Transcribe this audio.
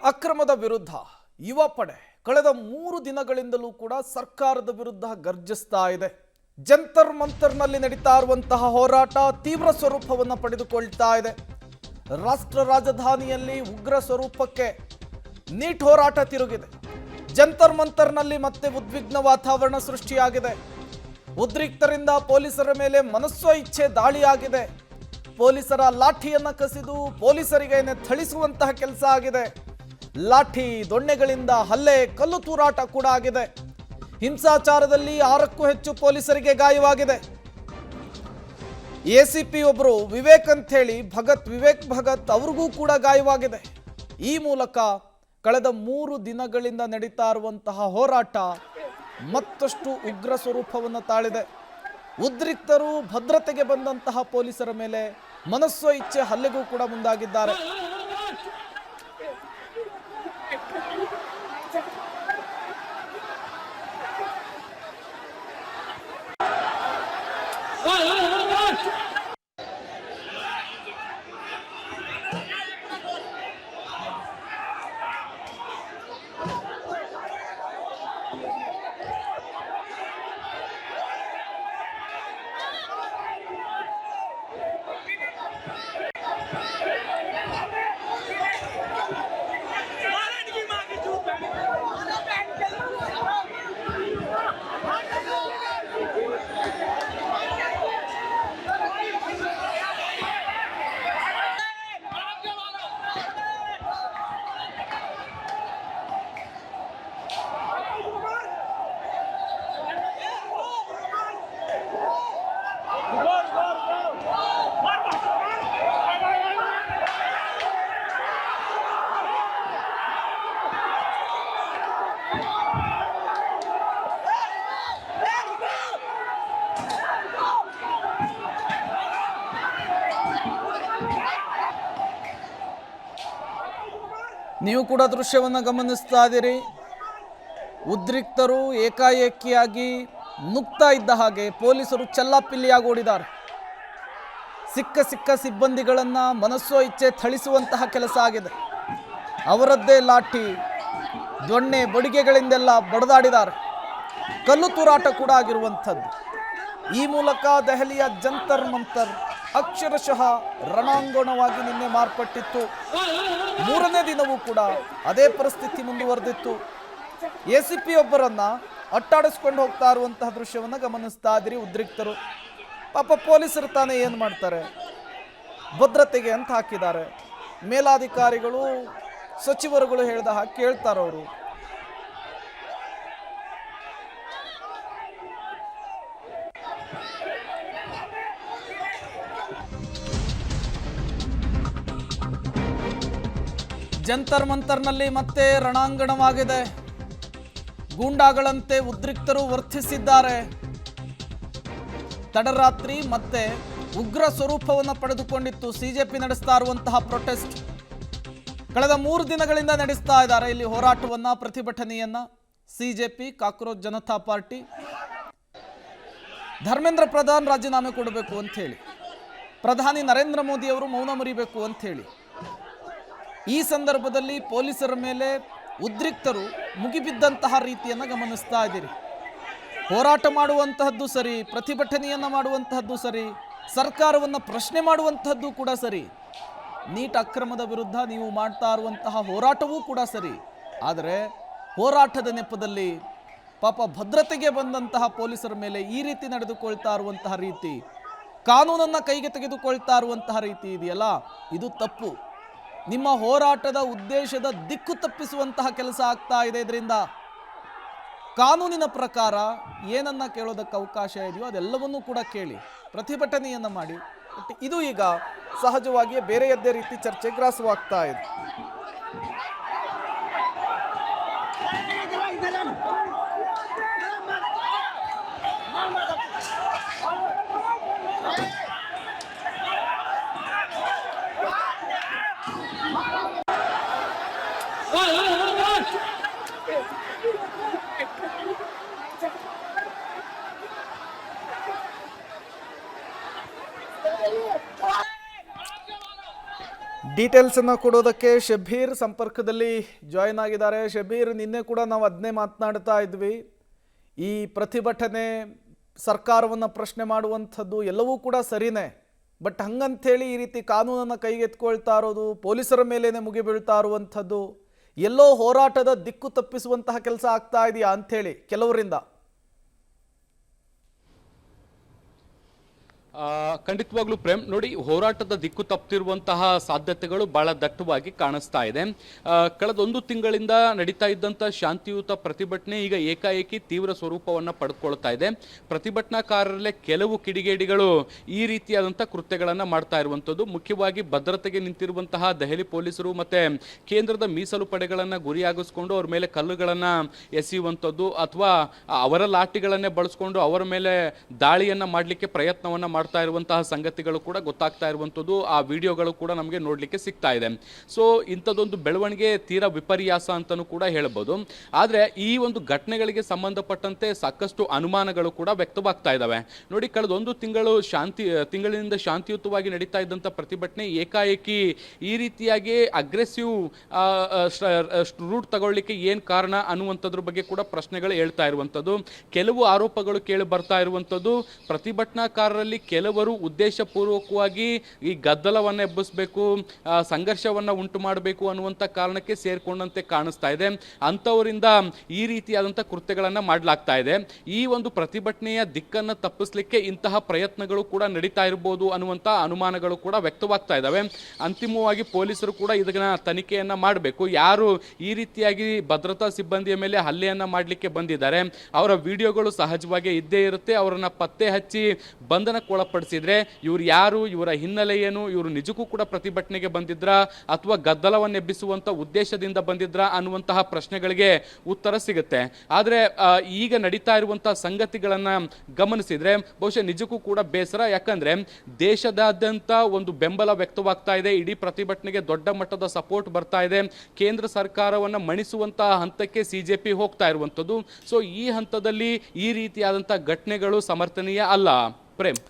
ಅಕ್ರಮದ ವಿರುದ್ಧ ಯುವ ಪಡೆ ಕಳೆದ 3 ದಿನಗಳಿಂದಲೂ ಕೂಡ ಸರ್ಕಾರದ ವಿರುದ್ಧ ಗರ್ಜಿಸ್ತಾ ಇದೆ. ಜಂತರ್ ಮಂತರ್ನಲ್ಲಿ ನಡೀತಾ ಇರುವಂತಹ ಹೋರಾಟ ತೀವ್ರ ಸ್ವರೂಪವನ್ನು ಪಡೆದುಕೊಳ್ತಾ ಇದೆ. ರಾಷ್ಟ್ರ ರಾಜಧಾನಿಯಲ್ಲಿ ಉಗ್ರ ಸ್ವರೂಪಕ್ಕೆ ನೀಟ್ ಹೋರಾಟ ತಿರುಗಿದೆ. ಜಂತರ್ ಮಂತರ್ನಲ್ಲಿ ಮತ್ತೆ ಉದ್ವಿಗ್ನ ವಾತಾವರಣ ಸೃಷ್ಟಿಯಾಗಿದೆ. ಉದ್ರಿಕ್ತರಿಂದ ಪೊಲೀಸರ ಮೇಲೆ ಮನಸ್ಸೋ ಇಚ್ಛೆ ದಾಳಿಯಾಗಿದೆ. ಪೊಲೀಸರ ಲಾಠಿಯನ್ನು ಕಸಿದು ಪೊಲೀಸರಿಗೆ ಥಳಿಸುವಂತಹ ಕೆಲಸ ಆಗಿದೆ. ಲಾಠಿ ದೊಣ್ಣೆಗಳಿಂದ ಹಲ್ಲೆ ಕಲ್ಲು ತೂರಾಟ ಕೂಡ ಆಗಿದೆ. ಹಿಂಸಾಚಾರದಲ್ಲಿ 6ಕ್ಕೂ ಹೆಚ್ಚು ಪೊಲೀಸರಿಗೆ ಗಾಯವಾಗಿದೆ. ಎಸಿಪಿ ಒಬ್ಬರು ವಿವೇಕ್ ಅಂತ ಹೇಳಿ ವಿವೇಕ್ ಭಗತ್ ಅವ್ರಿಗೂ ಕೂಡ ಗಾಯವಾಗಿದೆ. ಈ ಮೂಲಕ ಕಳೆದ 3 ದಿನಗಳಿಂದ ನಡೀತಾ ಇರುವಂತಹ ಹೋರಾಟ ಮತ್ತಷ್ಟು ಉಗ್ರ ಸ್ವರೂಪವನ್ನು ತಾಳಿದೆ. ಉದ್ರಿಕ್ತರು ಭದ್ರತೆಗೆ ಬಂದಂತಹ ಪೊಲೀಸರ ಮೇಲೆ ಮನಸ್ಸೋ ಇಚ್ಛೆ ಹಲ್ಲೆಗೂ ಕೂಡ ಮುಂದಾಗಿದ್ದಾರೆ. ನೀವು ಕೂಡ ದೃಶ್ಯವನ್ನು ಗಮನಿಸ್ತಾ ಇದ್ದೀರಿ. ಉದ್ರಿಕ್ತರು ಏಕಾಏಕಿಯಾಗಿ ನುಗ್ತಾ ಇದ್ದ ಹಾಗೆ ಪೊಲೀಸರು ಚೆಲ್ಲಾಪಿಲ್ಲಿಯಾಗಿ ಓಡಿದ್ದಾರೆ. ಸಿಕ್ಕ ಸಿಬ್ಬಂದಿಗಳನ್ನು ಮನಸ್ಸೋ ಇಚ್ಛೆ ಥಳಿಸುವಂತಹ ಕೆಲಸ ಆಗಿದೆ. ಅವರದ್ದೇ ಲಾಠಿ ದೊಣ್ಣೆ ಬಡಿಗೆಗಳಿಂದೆಲ್ಲ ಬಡದಾಡಿದ್ದಾರೆ. ಕಲ್ಲು ತೂರಾಟ ಕೂಡ ಆಗಿರುವಂಥದ್ದು. ಈ ಮೂಲಕ ದೆಹಲಿಯ ಜಂತರ್ ಮಂತರ್ ಅಕ್ಷರಶಃ ರಣಾಂಗಣವಾಗಿ ನಿನ್ನೆ ಮಾರ್ಪಟ್ಟಿತ್ತು. 3ನೇ ದಿನವೂ ಕೂಡ ಅದೇ ಪರಿಸ್ಥಿತಿ ಮುಂದುವರೆದಿತ್ತು. ಎಸಿಪಿ ಒಬ್ಬರನ್ನ ಅಟ್ಟಾಡಿಸ್ಕೊಂಡು ಹೋಗ್ತಾ ಇರುವಂತಹ ದೃಶ್ಯವನ್ನು ಗಮನಿಸ್ತಾ ಇದ್ರಿ. ಉದ್ರಿಕ್ತರು ಪಾಪ ಪೊಲೀಸರು ತಾನೇ ಏನು ಮಾಡ್ತಾರೆ, ಭದ್ರತೆಗೆ ಅಂತ ಹಾಕಿದ್ದಾರೆ. ಮೇಲಾಧಿಕಾರಿಗಳು ಸಚಿವರುಗಳು ಹೇಳ್ದ ಹಾಗೆ ಕೇಳ್ತಾರವರು. ಜಂತರ್ ಮಂತರ್ನಲ್ಲಿ ಮತ್ತೆ ರಣಾಂಗಣವಾಗಿದೆ. ಗೂಂಡಾಗಳಂತೆ ಉದ್ರಿಕ್ತರು ವರ್ತಿಸಿದ್ದಾರೆ. ತಡರಾತ್ರಿ ಮತ್ತೆ ಉಗ್ರ ಸ್ವರೂಪವನ್ನು ಪಡೆದುಕೊಂಡಿತ್ತು ಸಿಜೆಪಿ ನಡೆಸ್ತಾ ಇರುವಂತಹ ಪ್ರೊಟೆಸ್ಟ್. ಕಳೆದ 3 ದಿನಗಳಿಂದ ನಡೆಸ್ತಾ ಇದ್ದಾರೆ ಇಲ್ಲಿ ಹೋರಾಟವನ್ನ, ಪ್ರತಿಭಟನೆಯನ್ನ. CJP, cockroach Janata party, Dharmendra Pradhan ರಾಜೀನಾಮೆ ಕೊಡಬೇಕು ಅಂತ ಹೇಳಿ, ಪ್ರಧಾನಿ ನರೇಂದ್ರ ಮೋದಿ ಅವರು ಮೌನ ಮುರಿಬೇಕು ಅಂತ ಹೇಳಿ. ಈ ಸಂದರ್ಭದಲ್ಲಿ ಪೊಲೀಸರ ಮೇಲೆ ಉದ್ರಿಕ್ತರು ಮುಗಿಬಿದ್ದಂತಹ ರೀತಿಯನ್ನು ಗಮನಿಸ್ತಾ ಇದ್ದೀರಿ. ಹೋರಾಟ ಮಾಡುವಂತಹದ್ದು ಸರಿ, ಪ್ರತಿಭಟನೆಯನ್ನು ಮಾಡುವಂತಹದ್ದು ಸರಿ, ಸರ್ಕಾರವನ್ನು ಪ್ರಶ್ನೆ ಮಾಡುವಂತಹದ್ದು ಕೂಡ ಸರಿ, ನೀಟ್ ಅಕ್ರಮದ ವಿರುದ್ಧ ನೀವು ಮಾಡ್ತಾ ಇರುವಂತಹ ಹೋರಾಟವೂ ಕೂಡ ಸರಿ. ಆದರೆ ಹೋರಾಟದ ನೆಪದಲ್ಲಿ ಪಾಪ ಭದ್ರತೆಗೆ ಬಂದಂತಹ ಪೊಲೀಸರ ಮೇಲೆ ಈ ರೀತಿ ನಡೆದುಕೊಳ್ತಾ ಇರುವಂತಹ ರೀತಿ, ಕಾನೂನನ್ನು ಕೈಗೆ ತೆಗೆದುಕೊಳ್ತಾ ಇರುವಂತಹ ರೀತಿ ಇದೆಯಲ್ಲ, ಇದು ತಪ್ಪು. ನಿಮ್ಮ ಹೋರಾಟದ ಉದ್ದೇಶದ ದಿಕ್ಕು ತಪ್ಪಿಸುವಂತಹ ಕೆಲಸ ಆಗ್ತಾ ಇದೆ. ಇದರಿಂದ ಕಾನೂನಿನ ಪ್ರಕಾರ ಏನನ್ನ ಕೇಳೋದಕ್ಕೆ ಅವಕಾಶ ಇದೆಯೋ ಅದೆಲ್ಲವನ್ನೂ ಕೂಡ ಕೇಳಿ ಪ್ರತಿಭಟನೆಯನ್ನು ಮಾಡಿ. ಇದು ಈಗ ಸಹಜವಾಗಿಯೇ ಬೇರೆಯದ್ದೇ ರೀತಿ ಚರ್ಚೆ ಗ್ರಾಸವಾಗ್ತಾ ಇದೆ. ಡೀಟೇಲ್ಸನ್ನು ಕೊಡೋದಕ್ಕೆ ಶಬೀರ್ ಸಂಪರ್ಕದಲ್ಲಿ ಜಾಯ್ನ್ ಆಗಿದ್ದಾರೆ. ಶಬೀರ್, ನಿನ್ನೆ ಕೂಡ ನಾವು ಅದನ್ನೇ ಮಾತನಾಡ್ತಾ ಇದ್ವಿ. ಈ ಪ್ರತಿಭಟನೆ ಸರ್ಕಾರವನ್ನು ಪ್ರಶ್ನೆ ಮಾಡುವಂಥದ್ದು ಎಲ್ಲವೂ ಕೂಡ ಸರಿನೇ, ಬಟ್ ಹಂಗಂಥೇಳಿ ಈ ರೀತಿ ಕಾನೂನನ್ನು ಕೈಗೆತ್ಕೊಳ್ತಾ ಇರೋದು, ಪೊಲೀಸರ ಮೇಲೇನೆ ಮುಗಿಬೀಳ್ತಾ ಇರುವಂಥದ್ದು, ಎಲ್ಲೋ ಹೋರಾಟದ ದಿಕ್ಕು ತಪ್ಪಿಸುವಂತಹ ಕೆಲಸ ಆಗ್ತಾ ಇದೆಯಾ ಅಂಥೇಳಿ ಕೆಲವರಿಂದ. ಖಂಡಿತವಾಗ್ಲೂ ಪ್ರೇಮ್, ನೋಡಿ, ಹೋರಾಟದ ದಿಕ್ಕು ತಪ್ಪುತ್ತಿರುವಂತಹ ಸಾಧ್ಯತೆಗಳು ಬಹಳ ದಟ್ಟವಾಗಿ ಕಾಣಿಸ್ತಾ ಇದೆ. ಕಳೆದ 1 ತಿಂಗಳಿಂದ ನಡೀತಾ ಇದ್ದಂಥ ಶಾಂತಿಯುತ ಪ್ರತಿಭಟನೆ ಈಗ ಏಕಾಏಕಿ ತೀವ್ರ ಸ್ವರೂಪವನ್ನು ಪಡೆದುಕೊಳ್ತಾ ಇದೆ. ಪ್ರತಿಭಟನಾಕಾರರಲ್ಲೇ ಕೆಲವು ಕಿಡಿಗೇಡಿಗಳು ಈ ರೀತಿಯಾದಂಥ ಕೃತ್ಯಗಳನ್ನು ಮಾಡ್ತಾ ಇರುವಂಥದ್ದು, ಮುಖ್ಯವಾಗಿ ಭದ್ರತೆಗೆ ನಿಂತಿರುವಂತಹ ದೆಹಲಿ ಪೊಲೀಸರು ಮತ್ತು ಕೇಂದ್ರದ ಮೀಸಲು ಪಡೆಗಳನ್ನು ಗುರಿಯಾಗಿಸ್ಕೊಂಡು ಅವ್ರ ಮೇಲೆ ಕಲ್ಲುಗಳನ್ನು ಎಸೆಯುವಂಥದ್ದು ಅಥವಾ ಅವರ ಲಾಠಿಗಳನ್ನೇ ಬಳಸ್ಕೊಂಡು ಅವರ ಮೇಲೆ ದಾಳಿಯನ್ನು ಮಾಡಲಿಕ್ಕೆ ಪ್ರಯತ್ನವನ್ನು ಮಾಡ್ತಾ ಇರುವಂತಹ ಸಂಗತಿಗಳು ಕೂಡ ಗೊತ್ತಾಗ್ತಾ ಇರುವಂಥದ್ದು. ಆ ವಿಡಿಯೋಗಳು ಕೂಡ ನಮಗೆ ನೋಡಲಿಕ್ಕೆ ಸಿಗ್ತಾ ಇದೆ. ಸೊ ಇಂಥದ್ದೊಂದು ಬೆಳವಣಿಗೆ ತೀರಾ ವಿಪರ್ಯಾಸ ಅಂತಲೂ ಕೂಡ ಹೇಳ್ಬೋದು. ಆದರೆ ಈ ಒಂದು ಘಟನೆಗಳಿಗೆ ಸಂಬಂಧಪಟ್ಟಂತೆ ಸಾಕಷ್ಟು ಅನುಮಾನಗಳು ಕೂಡ ವ್ಯಕ್ತವಾಗ್ತಾ ಇದ್ದಾವೆ. ನೋಡಿ, ಕಳೆದ 1 ತಿಂಗಳಿನಿಂದ ಶಾಂತಿಯುತವಾಗಿ ನಡೀತಾ ಇದ್ದಂಥ ಪ್ರತಿಭಟನೆ ಏಕಾಏಕಿ ಈ ರೀತಿಯಾಗಿ ಅಗ್ರೆಸಿವ್ ರೂಟ್ ತಗೊಳ್ಳಿಕ್ಕೆ ಏನು ಕಾರಣ ಅನ್ನುವಂಥದ್ರ ಬಗ್ಗೆ ಕೂಡ ಪ್ರಶ್ನೆಗಳು ಹೇಳ್ತಾ ಇರುವಂಥದ್ದು. ಕೆಲವು ಆರೋಪಗಳು ಕೇಳಿ ಬರ್ತಾ ಇರುವಂಥದ್ದು, ಪ್ರತಿಭಟನಾಕಾರರಲ್ಲಿ ಕೆಲವರು ಉದ್ದೇಶಪೂರ್ವಕವಾಗಿ ಈ ಗದ್ದಲವನ್ನು ಎಬ್ಬಿಸಬೇಕು, ಸಂಘರ್ಷವನ್ನು ಉಂಟು ಮಾಡಬೇಕು ಅನ್ನುವಂಥ ಕಾರಣಕ್ಕೆ ಸೇರಿಕೊಂಡಂತೆ ಕಾಣಿಸ್ತಾ ಇದೆ. ಅಂಥವರಿಂದ ಈ ರೀತಿಯಾದಂಥ ಕೃತ್ಯಗಳನ್ನು ಮಾಡಲಾಗ್ತಾ ಇದೆ. ಈ ಒಂದು ಪ್ರತಿಭಟನೆಯ ದಿಕ್ಕನ್ನು ತಪ್ಪಿಸಲಿಕ್ಕೆ ಇಂತಹ ಪ್ರಯತ್ನಗಳು ಕೂಡ ನಡೀತಾ ಇರಬಹುದು ಅನ್ನುವಂಥ ಅನುಮಾನಗಳು ಕೂಡ ವ್ಯಕ್ತವಾಗ್ತಾ ಇದ್ದಾವೆ. ಅಂತಿಮವಾಗಿ ಪೊಲೀಸರು ಕೂಡ ಇದನ್ನ ತನಿಖೆಯನ್ನು ಮಾಡಬೇಕು. ಯಾರು ಈ ರೀತಿಯಾಗಿ ಭದ್ರತಾ ಸಿಬ್ಬಂದಿಯ ಮೇಲೆ ಹಲ್ಲೆಯನ್ನು ಮಾಡಲಿಕ್ಕೆ ಬಂದಿದ್ದಾರೆ, ಅವರ ವಿಡಿಯೋಗಳು ಸಹಜವಾಗಿ ಇದ್ದೇ ಇರುತ್ತೆ. ಅವರನ್ನು ಪತ್ತೆ ಹಚ್ಚಿ ಬಂಧನಕ್ಕೊಳಪಡಿಸಿದ್ರೆ ಇವ್ರು ಯಾರು, ಇವರ ಹಿನ್ನೆಲೆ ಏನು, ಇವರು ನಿಜಕ್ಕೂ ಕೂಡ ಪ್ರತಿಭಟನೆಗೆ ಬಂದಿದ್ರಾ ಅಥವಾ ಗದ್ದಲವನ್ನು ಎಬ್ಬಿಸುವಂಥ ಉದ್ದೇಶದಿಂದ ಬಂದಿದ್ರಾ ಅನ್ನುವಂತಹ ಪ್ರಶ್ನೆಗಳಿಗೆ ಉತ್ತರ ಸಿಗುತ್ತೆ. ಆದರೆ ಈಗ ನಡೀತಾ ಇರುವಂತಹ ಸಂಗತಿಗಳನ್ನು ಗಮನಿಸಿದ್ರೆ ಬಹುಶಃ ನಿಜಕ್ಕೂ ಕೂಡ ಬೇಸರ. ಯಾಕಂದ್ರೆ ದೇಶದಾದ್ಯಂತ ಒಂದು ಬೆಂಬಲ ವ್ಯಕ್ತವಾಗ್ತಾ ಇದೆ, ಇಡೀ ಪ್ರತಿಭಟನೆಗೆ ದೊಡ್ಡ ಮಟ್ಟದ ಸಪೋರ್ಟ್ ಬರ್ತಾ ಇದೆ. ಕೇಂದ್ರ ಸರ್ಕಾರವನ್ನು ಮಣಿಸುವಂತಹ ಹಂತಕ್ಕೆ CJP ಹೋಗ್ತಾ ಇರುವಂಥದ್ದು. ಸೊ ಈ ಹಂತದಲ್ಲಿ ಈ ರೀತಿಯಾದಂಥ ಘಟನೆಗಳು ಸಮರ್ಥನೀಯ ಅಲ್ಲ. ಪ್ರೇಮ್.